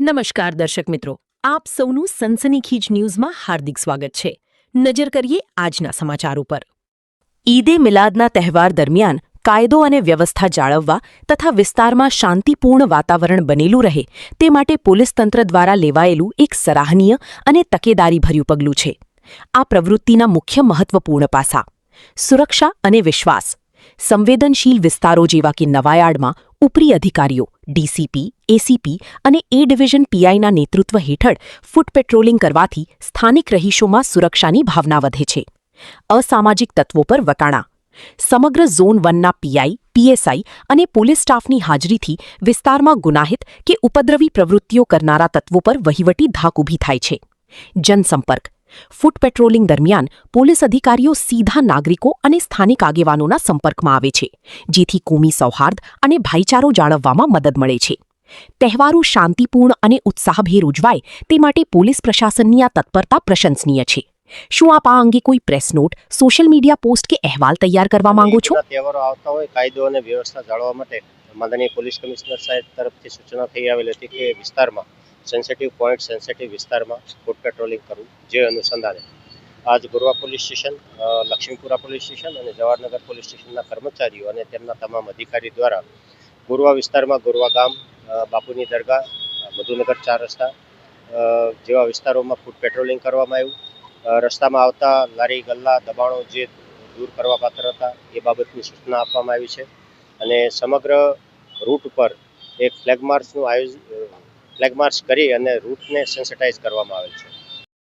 નમસ્કાર દર્શક મિત્રો, આપ સૌનું સનસનીખીજ ન્યૂઝમાં હાર્દિક સ્વાગત છે. નજર કરીએ આજના સમાચાર ઉપર. ઈદે મિલાદના તહેવાર દરમિયાન કાયદો અને વ્યવસ્થા જાળવવા તથા વિસ્તારમાં શાંતિપૂર્ણ વાતાવરણ બનેલું રહે તે માટે પોલીસ તંત્ર દ્વારા લેવાયેલું એક સરાહનીય અને તકેદારીભર્યું પગલું છે. આ પ્રવૃત્તિના મુખ્ય મહત્વપૂર્ણ પાસા: સુરક્ષા અને વિશ્વાસ. સંવેદનશીલ વિસ્તારો જેવા કે નવાયાર્ડમાં ઉપરી અધિકારીઓ ડીસીપી, એસીપી અને એ ડિવિઝન પીઆઈના નેતૃત્વ હેઠળ ફૂટ પેટ્રોલિંગ કરવાથી સ્થાનિક રહીશોમાં સુરક્ષાની ભાવના વધે છે. અસામાજિક તત્વો પર વટાણા. સમગ્ર ઝોન 1ના પીઆઈ, પીએસઆઈ અને પોલીસ સ્ટાફની હાજરીથી વિસ્તારમાં ગુનાહિત કે ઉપદ્રવી પ્રવૃત્તિઓ કરનારા તત્વો પર વહીવટી ધાક ઊભી થાય છે. જનસંપર્ક. ફૂટ પેટ્રોલિંગ દરમિયાન પોલીસ અધિકારીઓ સીધા નાગરિકો અને સ્થાનિક આગેવાનોના સંપર્કમાં આવે છે, જેથી કોમી સૌહાર્દ અને ભાઈચારો જાળવવામાં મદદ મળે છે. તહેવારો શાંતિપૂર્ણ અને ઉત્સાહભેર ઉજવાય તે માટે પોલીસ પ્રશાસનની આ તત્પરતા પ્રશંસનીય છે. શું આપ આ અંગે કોઈ press not, social media post કે અહેવાલ તૈયાર કરવા માંગો છો? તહેવારો આવતા હોય, કાયદો અને વ્યવસ્થા જાળવવા માટે માનનીય પોલીસ કમિશનર સાહેબ તરફથી સૂચના થઈ આવેલી હતી કે વિસ્તારમાં સેન્સિટિવ પોઈન્ટ, સેન્સિટિવ વિસ્તારમાં ફૂટ પેટ્રોલિંગ કરવું. જે અનુસંધાને આજ Gorwa police station, Laxmipura police station અને જવાહરનગર પોલીસ સ્ટેશનના કર્મચારીઓ અને તેમના તમામ અધિકારી દ્વારા ગોરવા વિસ્તારમાં ગોરવા ગામ, બાપુની દરગાહ, મધુનગર 4 રસ્તા જેવા વિસ્તારોમાં ફૂટ પેટ્રોલિંગ કરવામાં આવ્યું. રસ્તામાં આવતા લારી ગલ્લા દબાણો જે દૂર કરવા પાત્ર હતા એ બાબતની સૂચના આપવામાં આવી છે. અને સમગ્ર રૂટ ઉપર એક ફ્લેગ માર્ચ કરી અને રૂટને સેન્સિટાઇઝ કરવામાં આવેલ છે.